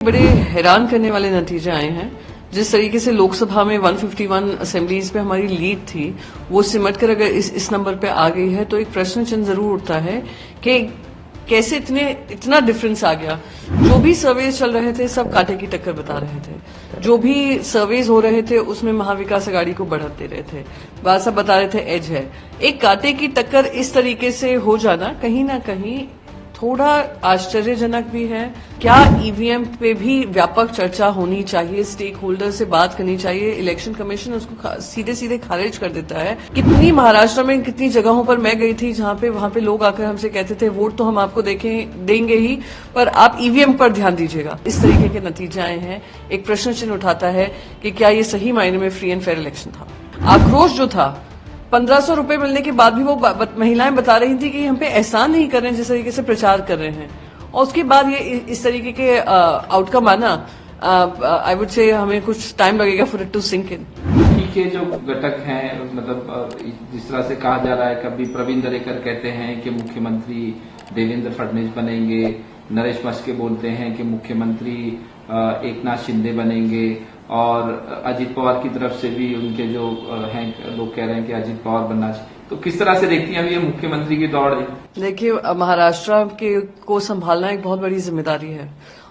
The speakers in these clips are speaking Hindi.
बड़े हैरान करने वाले नतीजे आए हैं। जिस तरीके से लोकसभा में 151 असेंबलीज पे हमारी लीड थी, वो सिमट कर अगर इस नंबर पे आ गई है तो एक प्रश्न चिन्ह जरूर उठता है कि कैसे इतना डिफरेंस आ गया। जो भी सर्वेज चल रहे थे सब कांटे की टक्कर बता रहे थे। जो भी सर्वेज हो रहे थे उसमें महाविकास अघाड़ी को बढ़त दे रहे थे। बात सब बता रहे थे एज है। एक कांटे की टक्कर इस तरीके से हो जाना कहीं ना कहीं थोड़ा आश्चर्यजनक भी है। क्या ईवीएम पे भी व्यापक चर्चा होनी चाहिए, स्टेक होल्डर से बात करनी चाहिए। इलेक्शन कमीशन उसको सीधे सीधे खारिज कर देता है। कितनी महाराष्ट्र में कितनी जगहों पर मैं गई थी जहां पे वहां पे लोग आकर हमसे कहते थे वोट तो हम आपको देंगे ही, पर आप ईवीएम पर ध्यान दीजिएगा। इस तरीके के नतीजे आए हैं। एक प्रश्न चिन्ह उठाता है कि क्या ये सही मायने में फ्री एंड फेयर इलेक्शन था। आक्रोश जो था, 1500 रुपए मिलने के बाद भी वो महिलाएं बता रही थी कि हम पे एहसान नहीं कर रहे हैं जिस तरीके से प्रचार कर रहे हैं, और उसके बाद ये इस तरीके के आउटकम आना, आई वुड से हमें कुछ टाइम लगेगा for it to sink in. के जो घटक हैं, मतलब जिस तरह से कहा जा रहा है, कभी प्रवीण दरेकर कहते हैं कि मुख्यमंत्री देवेंद्र फडणवीस बनेंगे, नरेश मस्के बोलते हैं कि मुख्यमंत्री एकनाथ शिंदे बनेंगे, और अजीत पवार की तरफ से भी उनके जो हैं लोग कह रहे हैं कि अजीत पवार बनना चाहिए। तो किस तरह से देखती हैं अभी ये मुख्यमंत्री की दौड़ है? देखिए, महाराष्ट्र को संभालना एक बहुत बड़ी जिम्मेदारी है,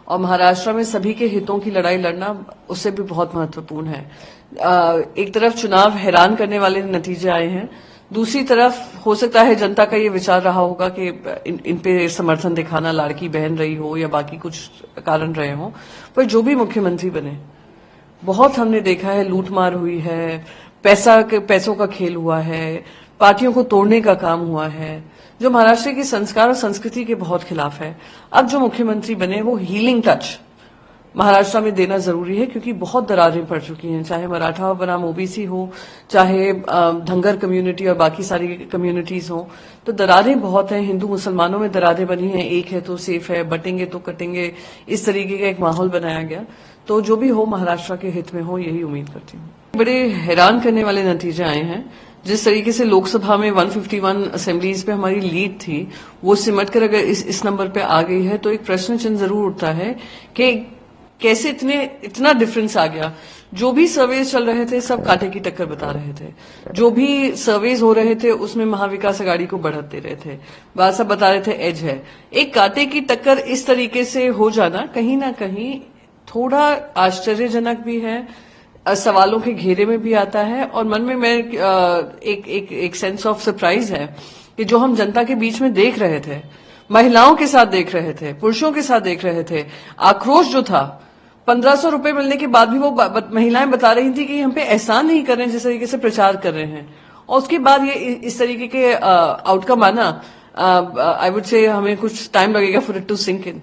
और महाराष्ट्र में सभी के हितों की लड़ाई लड़ना उससे भी बहुत महत्वपूर्ण है। एक तरफ चुनाव हैरान करने वाले नतीजे आए हैं, दूसरी तरफ हो सकता है जनता का ये विचार रहा होगा कि इन पे समर्थन दिखाना लाड़की बहन रही हो या बाकी कुछ कारण रहे हो, पर जो भी मुख्यमंत्री बने, बहुत हमने देखा है लूटमार हुई है, पैसों का खेल हुआ है, पार्टियों को तोड़ने का काम हुआ है, जो महाराष्ट्र के संस्कार और संस्कृति के बहुत खिलाफ है। अब जो मुख्यमंत्री बने वो हीलिंग टच महाराष्ट्र में देना जरूरी है, क्योंकि बहुत दरारें पड़ चुकी हैं, चाहे मराठा बनाम ओबीसी हो, चाहे धंगर कम्युनिटी और बाकी सारी कम्युनिटीज हो, तो दरारें बहुत हैं। हिंदू मुसलमानों में दरारें बनी हैं, एक है तो सेफ है, बटेंगे तो कटेंगे, इस तरीके का एक माहौल बनाया गया। तो जो भी हो महाराष्ट्र के हित में हो, यही उम्मीद करती हूँ। बड़े हैरान करने वाले नतीजे आए हैं। जिस तरीके से लोकसभा में 151 असेंबलीज पे हमारी लीड थी, वो सिमट कर अगर इस नंबर पे आ गई है तो एक प्रश्न चिन्ह जरूर उठता है कि कैसे इतना डिफरेंस आ गया। जो भी सर्वेज चल रहे थे सब कांटे की टक्कर बता रहे थे। जो भी सर्वेज हो रहे थे उसमें महाविकास अघाड़ी को बढ़त दे रहे थे। बात सब बता रहे थे एज है। एक कांटे की टक्कर इस तरीके से हो जाना कहीं ना कहीं थोड़ा आश्चर्यजनक भी है, सवालों के घेरे में भी आता है, और मन में मैं एक सेंस ऑफ सरप्राइज है कि जो हम जनता के बीच में देख रहे थे, महिलाओं के साथ देख रहे थे, पुरुषों के साथ देख रहे थे, आक्रोश जो था, 1500 रुपए मिलने के बाद भी वो महिलाएं बता रही थी कि हम पे एहसान नहीं कर रहे हैं जिस तरीके से प्रचार कर रहे हैं, और उसके बाद ये इस तरीके के आउटकम आना, आई वुड से हमें कुछ टाइम लगेगा for it to sink in.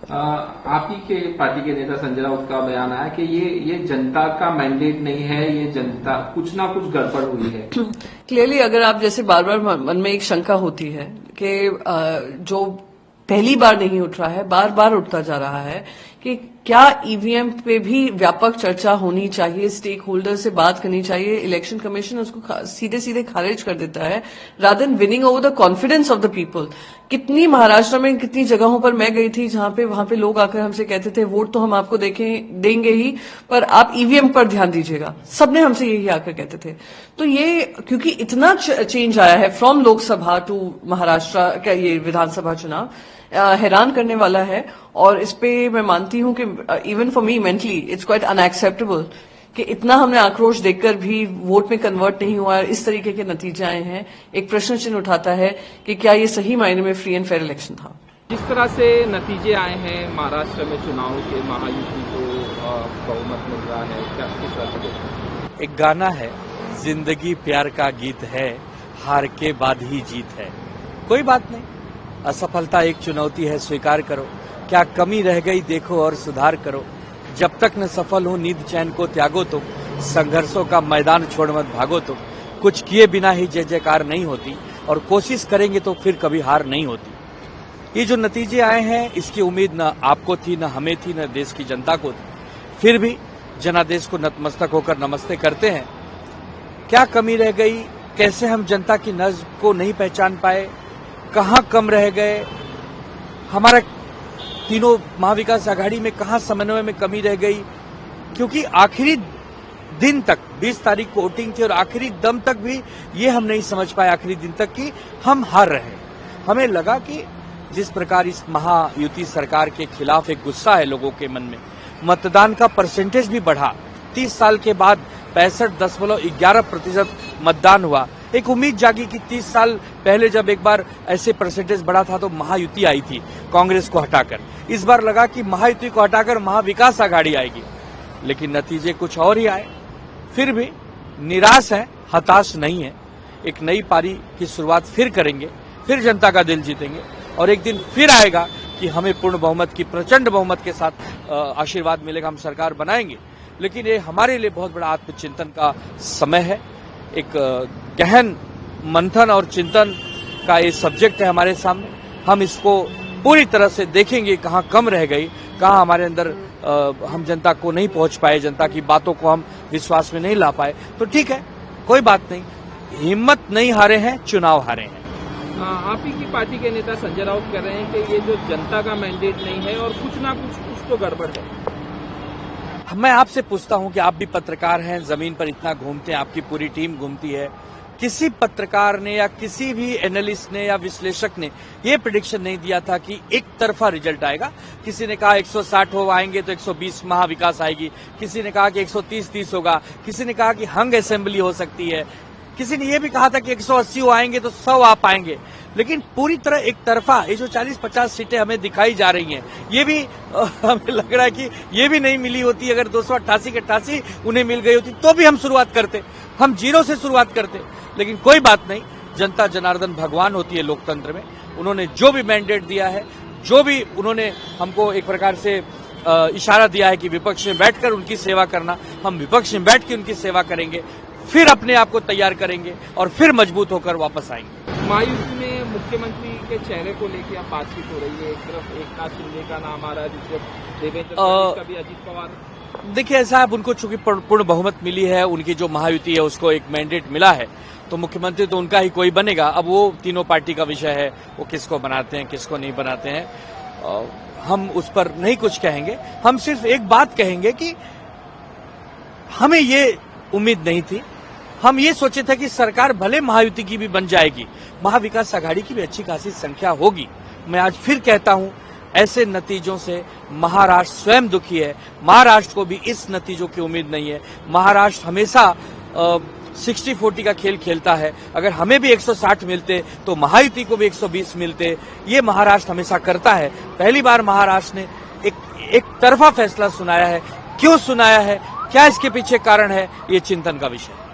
आप ही के पार्टी के नेता संजय राउत का बयान आया कि ये जनता का मैंडेट नहीं है, ये जनता कुछ ना कुछ गड़बड़ हुई है। क्लियरली अगर आप जैसे बार बार मन में एक शंका होती है कि जो पहली बार नहीं उठ रहा है, बार बार उठता जा रहा है कि क्या ईवीएम पे भी व्यापक चर्चा होनी चाहिए, स्टेक होल्डर से बात करनी चाहिए। इलेक्शन कमीशन उसको सीधे सीधे खारिज कर देता है, rather than winning over the confidence of the people. कितनी महाराष्ट्र में कितनी जगहों पर मैं गई थी जहां पे वहां पे लोग आकर हमसे कहते थे वोट तो हम आपको देंगे ही, पर आप ईवीएम पर ध्यान दीजिएगा। सबने हमसे यही आकर कहते थे। तो ये क्योंकि इतना चेंज आया है फ्रॉम लोकसभा टू महाराष्ट्र का ये विधानसभा चुनाव, हैरान करने वाला है, और इस पे मैं मानती हूं कि even for me mentally it's quite unacceptable कि इतना हमने आक्रोश देखकर भी वोट में कन्वर्ट नहीं हुआ। इस तरीके के नतीजे आए हैं। एक प्रश्न चिन्ह उठाता है कि क्या ये सही मायने में फ्री एंड फेयर इलेक्शन था। जिस तरह से नतीजे आए हैं महाराष्ट्र में चुनाव के, महायुति को बहुमत मिल रहा है, क्या किस तरह से देखते हैं? एक गाना है, जिंदगी प्यार का गीत है, हार के बाद ही जीत है। कोई बात नहीं, असफलता एक चुनौती है, स्वीकार करो। क्या कमी रह गई देखो और सुधार करो। जब तक न सफल हो नींद चैन को त्यागो तुम, संघर्षों का मैदान छोड़ मत भागो तुम। कुछ किए बिना ही जय जयकार नहीं होती, और कोशिश करेंगे तो फिर कभी हार नहीं होती। ये जो नतीजे आए हैं इसकी उम्मीद न आपको थी, न हमें थी, न देश की जनता को थी। फिर भी जनादेश को नतमस्तक होकर नमस्ते करते हैं। क्या कमी रह गई, कैसे हम जनता की नब्ज को नहीं पहचान पाए, कहां कम रह गए, हमारा तीनों महाविकास आघाड़ी में कहां समन्वय में कमी रह गई, क्योंकि आखिरी दिन तक 20 तारीख को वोटिंग थी और आखिरी दम तक भी ये हम नहीं समझ पाए आखिरी दिन तक कि हम हार रहे। हमें लगा कि जिस प्रकार इस महायुति सरकार के खिलाफ एक गुस्सा है लोगों के मन में, मतदान का परसेंटेज भी बढ़ा। 30 साल के बाद 65.11% मतदान हुआ। एक उम्मीद जागी कि 30 साल पहले जब एक बार ऐसे परसेंटेज बढ़ा था तो महायुति आई थी कांग्रेस को हटाकर। इस बार लगा कि महायुति को हटाकर महाविकास आघाड़ी आएगी, लेकिन नतीजे कुछ और ही आए। फिर भी निराश है, हताश नहीं है। एक नई पारी की शुरुआत फिर करेंगे, फिर जनता का दिल जीतेंगे और एक दिन फिर आएगा कि हमें पूर्ण बहुमत की, प्रचंड बहुमत के साथ आशीर्वाद मिलेगा, हम सरकार बनाएंगे। लेकिन ये हमारे लिए बहुत बड़ा आत्मचिंतन का समय है। एक गहन मंथन और चिंतन का ये सब्जेक्ट है हमारे सामने। हम इसको पूरी तरह से देखेंगे, कहाँ कम रह गई, कहाँ हमारे अंदर हम जनता को नहीं पहुंच पाए, जनता की बातों को हम विश्वास में नहीं ला पाए। तो ठीक है, कोई बात नहीं, हिम्मत नहीं हारे हैं, चुनाव हारे हैं। आप ही की पार्टी के नेता संजय राउत कह रहे हैं कि ये जो जनता का मैंडेट नहीं है और कुछ ना कुछ तो गड़बड़ है। मैं आपसे पूछता हूं कि आप भी पत्रकार हैं, जमीन पर इतना घूमते हैं, आपकी पूरी टीम घूमती है। किसी पत्रकार ने या किसी भी एनालिस्ट ने या विश्लेषक ने ये प्रेडिक्शन नहीं दिया था कि एक तरफा रिजल्ट आएगा। किसी ने कहा 160 हो आएंगे तो 120 महाविकास आएगी, किसी ने कहा कि 130 होगा, किसी ने कहा कि हंग असेंबली हो सकती है, किसी ने यह भी कहा था कि 180 हो आएंगे तो 100 आ पाएंगे। लेकिन पूरी तरह एक तरफा ये जो 40-50 सीटें हमें दिखाई जा रही हैं, ये भी हमें लग रहा है कि ये भी नहीं मिली होती। अगर 288 के 88 उन्हें मिल गई होती तो भी हम शुरुआत करते, हम जीरो से शुरुआत करते। लेकिन कोई बात नहीं, जनता जनार्दन भगवान होती है लोकतंत्र में। उन्होंने जो भी मैंडेट दिया है, जो भी उन्होंने हमको एक प्रकार से इशारा दिया है कि विपक्ष में बैठकर उनकी सेवा करना, हम विपक्ष में बैठ के उनकी सेवा करेंगे, फिर अपने आप को तैयार करेंगे और फिर मजबूत होकर वापस आएंगे। महायुति में मुख्यमंत्री के चेहरे को लेकर अब बातचीत हो रही है। एक तरफ एकनाथ शिंदे का नाम आ रहा है, दूसरे देवेंद्र फडणवीस का भी, अजित पवार। देखिए, ऐसा है, उनको चूंकि पूर्ण बहुमत मिली है, उनकी जो महायुति है उसको एक मैंडेट मिला है, तो मुख्यमंत्री तो उनका ही कोई बनेगा। अब वो तीनों पार्टी का विषय है, वो किसको बनाते हैं किसको नहीं बनाते हैं, हम उस पर नहीं कुछ कहेंगे। हम सिर्फ एक बात कहेंगे कि हमें ये उम्मीद नहीं थी। हम ये सोचे थे कि सरकार भले महायुति की भी बन जाएगी, महाविकास आघाड़ी की भी अच्छी खासी संख्या होगी। मैं आज फिर कहता हूं, ऐसे नतीजों से महाराष्ट्र स्वयं दुखी है। महाराष्ट्र को भी इस नतीजों की उम्मीद नहीं है। महाराष्ट्र हमेशा 60-40 का खेल खेलता है। अगर हमें भी 160 मिलते तो महायुति को भी 120 मिलते। ये महाराष्ट्र हमेशा करता है। पहली बार महाराष्ट्र ने एक तरफा फैसला सुनाया है। क्यों सुनाया है, क्या इसके पीछे कारण है, ये चिंतन का विषय है।